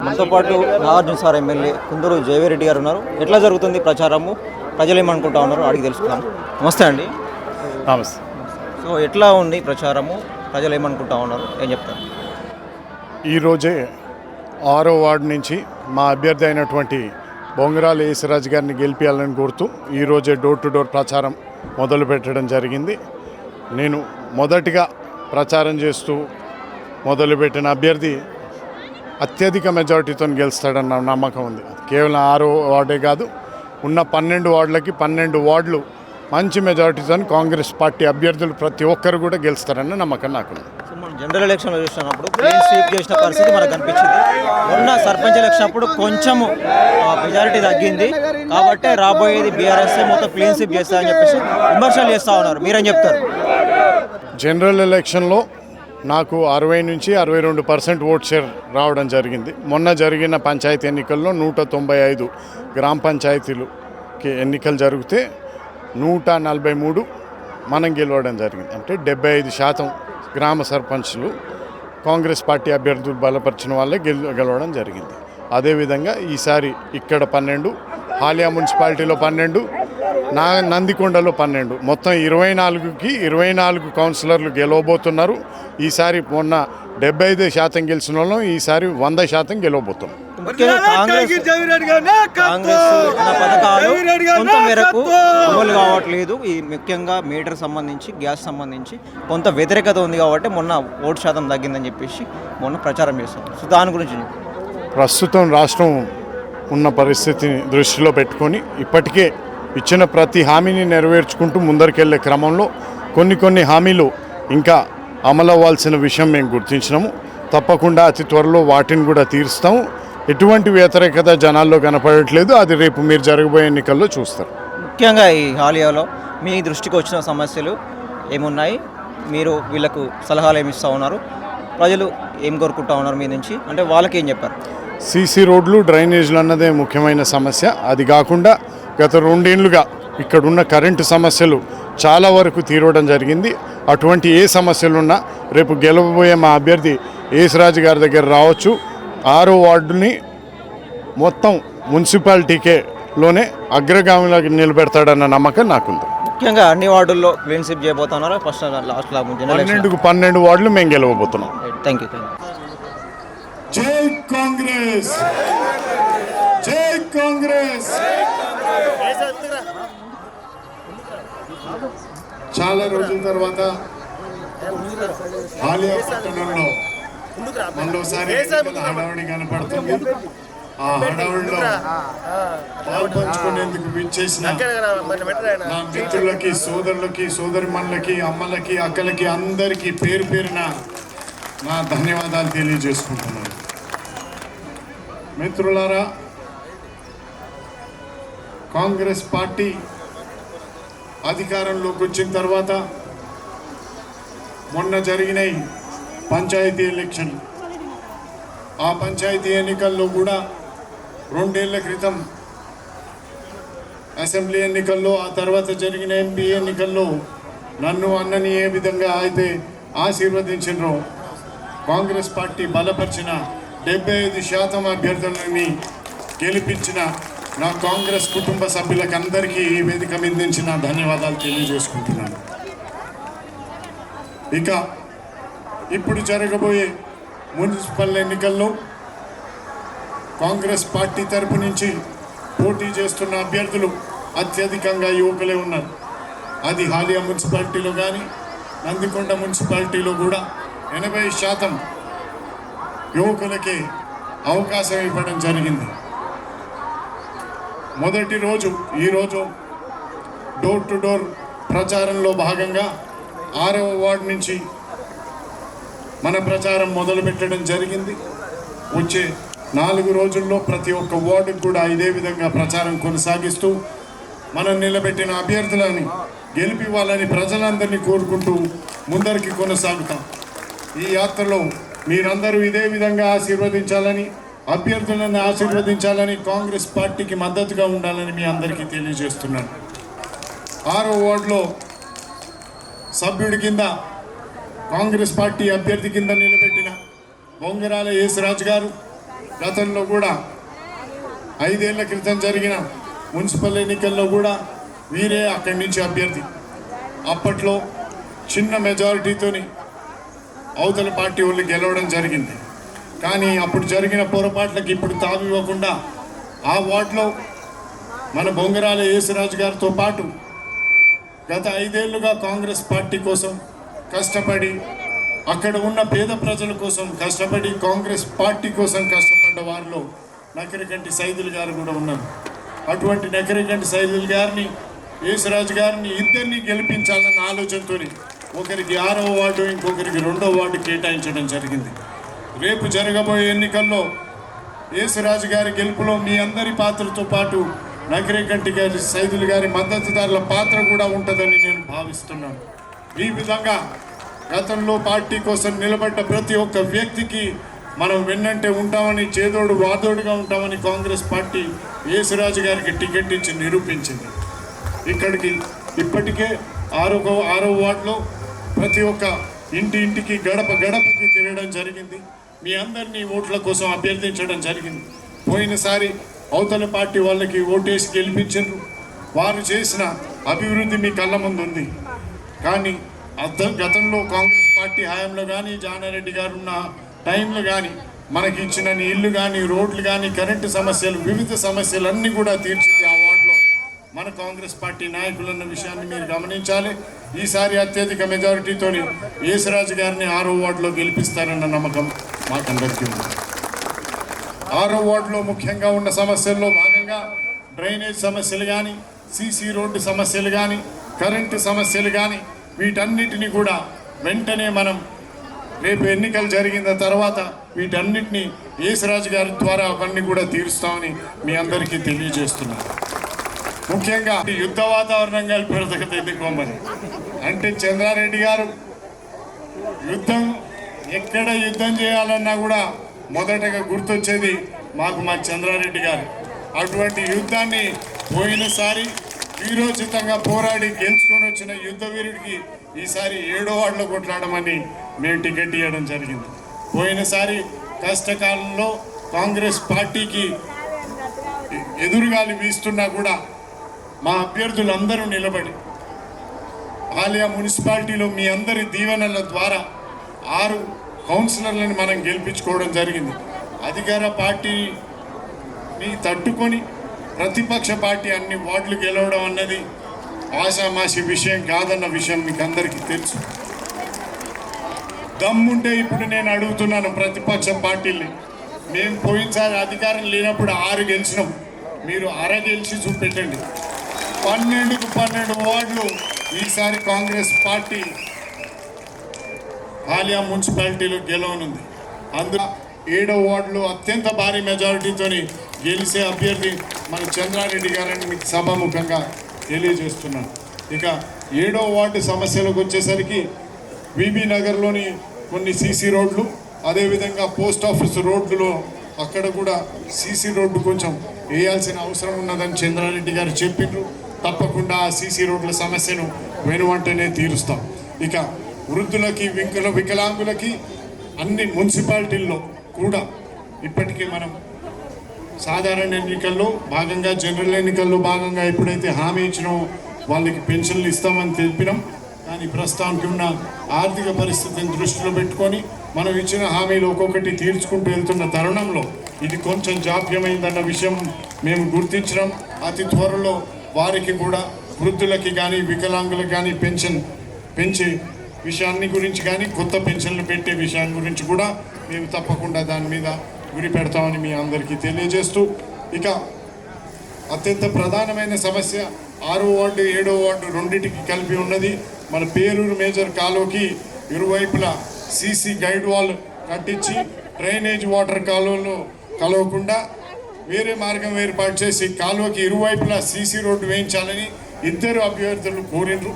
మనతో పాటు Nagarjuna sir MLA Kunduru జయవేరెడ్డి గారు ఉన్నారు. ఎట్లా జరుగుతుంది ప్రచారము, ప్రజలు ఏమనుకుంటా ఉన్నారు అడిగి తెలుసుకుందాం. నమస్తే అండి. నమస్తే. సో ఎట్లా ఉంది ప్రచారము, ప్రజలు ఏమనుకుంటా ఉన్నారు, ఏం చెప్తారు? ఈరోజే 6వ వార్డు నుంచి మా అభ్యర్థి అయినటువంటి బొంగరాల యేసరాజు గారిని గెలిపించాలని కోరుతూ ఈరోజే డోర్ టు డోర్ ప్రచారం మొదలు పెట్టడం జరిగింది. నేను మొదటిగా ప్రచారం చేస్తూ మొదలుపెట్టిన అభ్యర్థి అత్యధిక మెజారిటీతో గెలుస్తాడన్న నమ్మకం ఉంది. కేవలం 6వ వార్డే కాదు, ఉన్న 12 వార్డులకి 12 వార్డులు మంచి మెజారిటీతో కాంగ్రెస్ పార్టీ అభ్యర్థులు ప్రతి ఒక్కరు కూడా గెలుస్తారన్న నమ్మకం నాకుంది. మనం జనరల్ ఎలక్షన్లో చూసినప్పుడు క్లీన్ స్వీప్ చేసిన పరిస్థితి మనకు కనిపించింది. మొన్న సర్పంచ్ ఎలక్షన్ అప్పుడు కొంచెము మెజారిటీ తగ్గింది కాబట్టి రాబోయేది బీఆర్ఎస్ మొత్తం క్లీన్ స్వీప్ చేస్తారని చెప్పేసి విమర్శలు చేస్తూ ఉన్నారు. మీరేం చెప్తారు? జనరల్ ఎలక్షన్లో నాకు 60 నుంచి 62% ఓట్ షేర్ రావడం జరిగింది. మొన్న జరిగిన పంచాయతీ ఎన్నికల్లో 195 గ్రామ పంచాయతీలకి ఎన్నికలు జరిగితే 143 మనం గెలవడం జరిగింది. అంటే 75% గ్రామ సర్పంచ్లు కాంగ్రెస్ పార్టీ అభ్యర్థులు బలపరిచిన వాళ్ళే గెలవడం జరిగింది. అదేవిధంగా ఈసారి ఇక్కడ 12, హాలియా మున్సిపాలిటీలో 12, నందికొండలో 12, మొత్తం 24కి 24 కౌన్సిలర్లు గెలవబోతున్నారు. ఈసారి మొన్న 75% గెలిచిన వాళ్ళం ఈసారి 100% గెలవబోతున్నాం. పథకాలు కొంత మేరకు అమలు కావట్లేదు. ఈ ముఖ్యంగా మీటర్ సంబంధించి, గ్యాస్ సంబంధించి కొంత వ్యతిరేకత ఉంది కాబట్టి మొన్న ఓటు శాతం తగ్గిందని చెప్పేసి మొన్న ప్రచారం చేస్తారు. సో దాని గురించి ప్రస్తుతం రాష్ట్రం ఉన్న పరిస్థితిని దృష్టిలో పెట్టుకొని ఇప్పటికే ఇచ్చిన ప్రతి హామీని నెరవేర్చుకుంటూ ముందరికెళ్లే క్రమంలో కొన్ని హామీలు ఇంకా అమలు అవ్వాల్సిన విషయం మేము గుర్తించినాము. తప్పకుండా అతి త్వరలో వాటిని కూడా తీరుస్తాము. ఎటువంటి వ్యతిరేకత జనాల్లో కనపడట్లేదు. అది రేపు మీరు జరగబోయే ఎన్నికల్లో చూస్తారు. ముఖ్యంగా ఈ హాలియాలో మీ దృష్టికి వచ్చిన సమస్యలు ఏమున్నాయి? మీరు వీళ్ళకు సలహాలు ఏమి ఇస్తూ ఉన్నారు? ప్రజలు ఏం కోరుకుంటా ఉన్నారు మీ నుంచి? అంటే వాళ్ళకి ఏం చెప్పారు? సీసీ రోడ్లు, డ్రైనేజీలు అన్నదే ముఖ్యమైన సమస్య. అది కాకుండా గత 2 ఏళ్లుగా ఇక్కడున్న కరెంటు సమస్యలు చాలా వరకు తీరవడం జరిగింది. అటువంటి ఏ సమస్యలున్నా రేపు గెలవబోయే మా అభ్యర్థి యేసరాజు గారి దగ్గర రావచ్చు. 6వ వార్డుని మొత్తం మున్సిపాలిటీలోనే అగ్రగామిలోకి నిలబెడతాడన్న నమ్మకం నాకుంది. ముఖ్యంగా అన్ని వార్డుల్లో క్లీన్ స్వీప్ చేయబోతున్నారా? ఫస్ట్ లాస్ట్ 12 వార్డులు మేము గెలవబోతున్నాం. Thank you. జై కాంగ్రెస్, జై కాంగ్రెస్. చాలా రోజుల తర్వాత హాలియా పట్టణంలో మరోసారి హడావుడి కనపడుతుంది. ఆ హడావుడిలో పాల్పంచుకునేందుకు విచ్చేసిన నా మిత్రులకి, సోదరులకి, సోదరిమణులకి, అమ్మలకి, అక్కలకి అందరికీ పేరు పేరున నా ధన్యవాదాలు తెలియజేసుకుంటున్నాను. మిత్రులారా, కాంగ్రెస్ పార్టీ అధికారంలోకి వచ్చిన తర్వాత మొన్న జరిగిన పంచాయతీ ఎలక్షన్, ఆ పంచాయతీ ఎన్నికల్లో కూడా 2 ఏళ్ల క్రితం అసెంబ్లీ ఎన్నికల్లో, ఆ తర్వాత జరిగిన ఎంపీ ఎన్నికల్లో నన్ను అన్నని ఏ విధంగా అయితే ఆశీర్వదించినో కాంగ్రెస్ పార్టీ బలపరిచిన 75% అభ్యర్థులని గెలిపించిన నా కాంగ్రెస్ కుటుంబ సభ్యులకు అందరికీ ఈ వేదిక మీద ధన్యవాదాలు తెలియజేసుకుంటున్నాను. ఇక ఇప్పుడు జరగబోయే మున్సిపల్ ఎన్నికల్లో కాంగ్రెస్ పార్టీ తరపు నుంచి పోటీ చేస్తున్న అభ్యర్థులు అత్యధికంగా యువకులే ఉన్నారు. అది హాలియా మున్సిపాలిటీలో కానీ, నందికొండ మున్సిపాలిటీలో కూడా 80% యువకులకి అవకాశం ఇవ్వడం జరిగింది. మొదటి రోజు ఈరోజు డోర్ టు డోర్ ప్రచారంలో భాగంగా 6వ వార్డు నుంచి మన ప్రచారం మొదలుపెట్టడం జరిగింది. వచ్చే 4 రోజుల్లో ప్రతి ఒక్క వార్డుకు కూడా ఇదే విధంగా ప్రచారం కొనసాగిస్తూ మనం నిలబెట్టిన అభ్యర్థులని గెలిపివ్వాలని ప్రజలందరినీ కోరుకుంటూ ముందరికి కొనసాగుతాం. ఈ యాత్రలో మీరందరూ ఇదే విధంగా ఆశీర్వదించాలని, అభ్యర్థులను ఆశీర్వదించాలని, కాంగ్రెస్ పార్టీకి మద్దతుగా ఉండాలని మీ అందరికీ తెలియజేస్తున్నాను. 6వ వార్డులో సభ్యుడి కింద కాంగ్రెస్ పార్టీ అభ్యర్థి కింద నిలబెట్టిన బొంగరాల యేసరాజు గారు, గతంలో కూడా 5 ఏళ్ల క్రితం జరిగిన మున్సిపల్ ఎన్నికల్లో కూడా వీరే అక్కడి నుంచి అభ్యర్థి. అప్పట్లో చిన్న మెజారిటీతోని అవతల పార్టీ వాళ్ళు గెలవడం జరిగింది. కానీ అప్పుడు జరిగిన పొరపాట్లకి ఇప్పుడు తావివ్వకుండా ఆ వార్డులో మన బొంగరాల యేసురాజు గారితో పాటు గత 5 ఏళ్లుగా కాంగ్రెస్ పార్టీ కోసం కష్టపడి, అక్కడ ఉన్న పేద ప్రజల కోసం కష్టపడి, కాంగ్రెస్ పార్టీ కోసం కష్టపడ్డ వారిలో నకిరికంటి సైదుల్ గారు కూడా ఉన్నారు. అటువంటి నకిరికంటి సైదుల్ గారిని, యేసురాజు గారిని ఇద్దరిని గెలిపించాలన్న ఆలోచనతో ఒకరికి 6వ వార్డు, ఇంకొకరికి 2వ వార్డు కేటాయించడం జరిగింది. రేపు జరగబోయే ఎన్నికల్లో యేసురాజు గారి గెలుపులో మీ అందరి పాత్రతో పాటు నకిరేకంటి గారి సైదుల్ గారి మద్దతుదారుల పాత్ర కూడా ఉంటుందని నేను భావిస్తున్నాను. ఈ విధంగా గతంలో పార్టీ కోసం నిలబడ్డ ప్రతి ఒక్క వ్యక్తికి మనం వెన్నంటే ఉంటామని, చేదోడు వాదోడుగా ఉంటామని కాంగ్రెస్ పార్టీ యేసురాజు గారికి టికెట్ ఇచ్చి నిరూపించింది. ఇక్కడికి ఇప్పటికే 6వ వార్డులో ప్రతి ఒక్క ఇంటికి గడప గడపకి తిరగడం జరిగింది. మీ అందరినీ ఓట్ల కోసం అభ్యర్థించడం జరిగింది. పోయినసారి అవతల పార్టీ వాళ్ళకి ఓటేసి గెలిపించారు. వారు చేసిన అభివృద్ధి మీ కళ్ళ ముందు ఉంది. కానీ గతంలో కాంగ్రెస్ పార్టీ హయాంలో కానీ, జానారెడ్డి గారు ఉన్న టైంలో కానీ మనకి ఇచ్చిన ఇల్లు కానీ, రోడ్లు కానీ, కరెంటు సమస్యలు, వివిధ సమస్యలన్నీ కూడా తీర్చింది ఆ వార్డులో మన కాంగ్రెస్ పార్టీ నాయకులన్న విషయాన్ని మీరు గమనించాలి. ఈసారి అత్యధిక మెజారిటీతో యేసురాజు గారిని 6వ వార్డులో గెలిపిస్తారన్న నమ్మకం మాకందరికీ ఉంది. 6వ వార్డులో ముఖ్యంగా ఉన్న సమస్యల్లో భాగంగా డ్రైనేజ్ సమస్యలు కానీ, సీసీ రోడ్డు సమస్యలు కానీ, కరెంటు సమస్యలు కానీ, వీటన్నిటిని కూడా వెంటనే మనం రేపు ఎన్నికలు జరిగిన తర్వాత వీటన్నిటిని యేసురాజు గారి ద్వారా అవన్నీ కూడా తీరుస్తామని మీ అందరికీ తెలియజేస్తున్నాను. ముఖ్యంగా యుద్ధ వాతావరణంగా పెడతగత ఎన్నుకోమని అంటే చంద్రారెడ్డి గారు ఎక్కడ యుద్ధం చేయాలన్నా కూడా మొదటగా గుర్తొచ్చేది మాకు మా చంద్రారెడ్డి గారు. అటువంటి యుద్ధాన్ని పోయినసారి వీరోచితంగా పోరాడి గెలుచుకొని వచ్చిన యుద్ధ వీరుడికి ఈసారి 7వ వార్డులో కొట్లాడమని మేము టికెట్ ఇవ్వడం జరిగింది. పోయినసారి కష్టకాలంలో కాంగ్రెస్ పార్టీకి ఎదురుగాలి వీస్తున్నా కూడా మా అభ్యర్థులందరూ నిలబడి ఆలయ మున్సిపాలిటీలో మీ అందరి దీవెనల ద్వారా 6 కౌన్సిలర్లను మనం గెలిపించుకోవడం జరిగింది. అధికార పార్టీని తట్టుకొని ప్రతిపక్ష పార్టీ అన్ని వార్డులు గెలవడం అన్నది ఆషామాషి విషయం కాదన్న విషయం మీకు అందరికీ తెలుసు. దమ్ముంటే ఇప్పుడు నేను అడుగుతున్నాను ప్రతిపక్ష పార్టీల్ని, మేము పోయినసారి అధికారం లేనప్పుడు 6 గెలిచినాం, మీరు గెలిచి చూపెట్టండి. 12కు 12 వార్డులు ఈసారి కాంగ్రెస్ పార్టీ ఆలియా మున్సిపాలిటీలో గెలవనుంది. అందులో 7వ వార్డులో అత్యంత భారీ మెజారిటీతో గెలిచే అభ్యర్థి మన చంద్రారెడ్డి గారని మీకు సభాముఖంగా తెలియజేస్తున్నాను. ఇక 7వ వార్డు సమస్యలకు వచ్చేసరికి విబి నగర్లోని కొన్ని సీసీ రోడ్లు, అదేవిధంగా పోస్ట్ ఆఫీస్ రోడ్లలో అక్కడ కూడా సీసీ రోడ్డు కొంచెం వేయాల్సిన అవసరం ఉన్నదని చంద్రారెడ్డి గారు చెప్పిండ్రు. తప్పకుండా ఆ సీసీ రోడ్ల సమస్యను వెనువంటనే తీరుస్తాం. ఇక వృద్ధులకి, వికలాంగులకి అన్ని మున్సిపాలిటీల్లో కూడా ఇప్పటికే మనం సాధారణ ఎన్నికల్లో భాగంగా, జనరల్ ఎన్నికల్లో భాగంగా ఎప్పుడైతే హామీ ఇచ్చినామో వాళ్ళకి పెన్షన్లు ఇస్తామని తెలిపినాం. కానీ ప్రస్తుతానికి ఉన్న ఆర్థిక పరిస్థితిని దృష్టిలో పెట్టుకొని మనం ఇచ్చిన హామీలు ఒక్కొక్కటి తీర్చుకుంటూ వెళ్తున్న తరుణంలో ఇది కొంచెం జాప్యమైందన్న విషయం మేము గుర్తించడం. అతి త్వరలో వారికి కూడా, వృద్ధులకి కానీ, వికలాంగులకు కానీ పెన్షన్ పెంచే విషయాన్ని గురించి కానీ, కొత్త పెన్షన్లు పెట్టే విషయాన్ని గురించి కూడా మేము తప్పకుండా దాని మీద గురి పెడతామని మీ అందరికీ తెలియజేస్తూ, ఇక అత్యంత ప్రధానమైన సమస్య 6వ వార్డు 7వ వార్డు రెండింటికి కలిపి ఉన్నది. మన పేరూరు మేజర్ కాలువకి ఇరువైపులా సీసీ గైడ్ వాల్ కట్టించి డ్రైనేజ్ వాటర్ కాలువలో కలవకుండా వేరే మార్గం ఏర్పాటు చేసి కాలువకి ఇరువైపులా సీసీ రోడ్డు వేయించాలని 2 అభ్యర్థులు కోరినరు.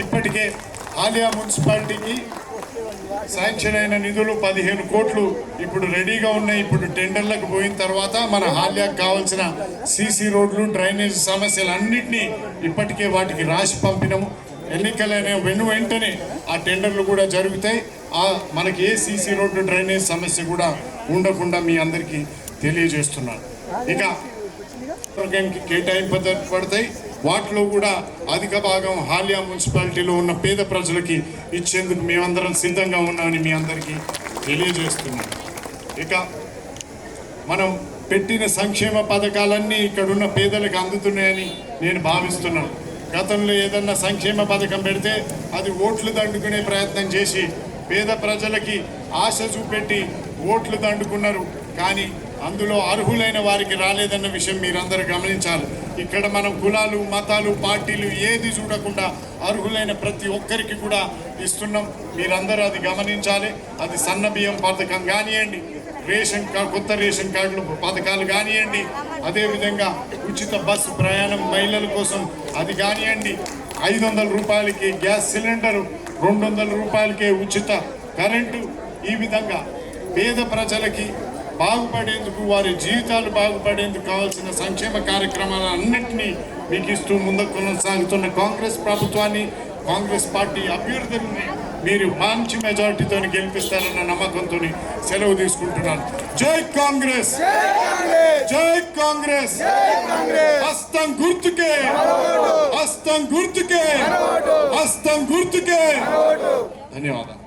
ఇప్పటికే ఆలియా మున్సిపాలిటీకి శాంక్షన్ అయిన నిధులు 15 కోట్లు ఇప్పుడు రెడీగా ఉన్నాయి. ఇప్పుడు టెండర్లకు పోయిన తర్వాత మన ఆలియాకు కావాల్సిన సీసీ రోడ్లు, డ్రైనేజ్ సమస్యలన్నింటినీ ఇప్పటికే వాటికి రాసి పంపినాము. ఎన్నికలైన వెంటనే ఆ టెండర్లు కూడా జరుగుతాయి. మనకి ఏ సీసీ రోడ్డు, డ్రైనేజ్ సమస్య కూడా ఉండకుండా మీ అందరికీ తెలియజేస్తున్నాను. ఇక కేటాయింపబడతాయి. వాటిలో కూడా అధిక భాగం హాలియా మున్సిపాలిటీలో ఉన్న పేద ప్రజలకి ఇచ్చేందుకు మేమందరం సిద్ధంగా ఉన్నామని మీ అందరికీ తెలియజేస్తున్నాం. ఇక మనం పెట్టిన సంక్షేమ పథకాలన్నీ ఇక్కడున్న పేదలకు అందుతున్నాయని నేను భావిస్తున్నాను. గతంలో ఏదన్నా సంక్షేమ పథకం పెడితే అది ఓట్లు దండుకునే ప్రయత్నం చేసి పేద ప్రజలకి ఆశ చూపెట్టి ఓట్లు దండుకున్నారు. కానీ అందులో అర్హులైన వారికి రాలేదన్న విషయం మీరందరూ గమనించాలి. ఇక్కడ మనం కులాలు, మతాలు, పార్టీలు ఏది చూడకుండా అర్హులైన ప్రతి ఒక్కరికి కూడా ఇస్తున్నాం. మీరందరూ అది గమనించాలి. అది సన్న బియ్యం పథకం కానివ్వండి, కొత్త రేషన్ కార్డులు పథకాలు కానివ్వండి, అదేవిధంగా ఉచిత బస్సు ప్రయాణం మహిళల కోసం అది కానివ్వండి, 500 రూపాయలకి గ్యాస్ సిలిండరు, 200 రూపాయలకే ఉచిత కరెంటు, ఈ విధంగా పేద ప్రజలకి బాగుపడేందుకు, వారి జీవితాలు బాగుపడేందుకు కావాల్సిన సంక్షేమ కార్యక్రమాలన్నింటినీ మీకు ఇస్తూ ముందుకు కొనసాగుతున్న కాంగ్రెస్ ప్రభుత్వాన్ని, కాంగ్రెస్ పార్టీ అభ్యర్థుల్ని మీరు మంచి మెజార్టీతో గెలిపిస్తారన్న నమ్మకంతో సెలవు తీసుకుంటున్నాను. జై కాంగ్రెస్, జై కాంగ్రెస్, హస్తం గుర్తుకే, హస్తం గుర్తుకే, హస్తం గుర్తుకే. ధన్యవాదాలు.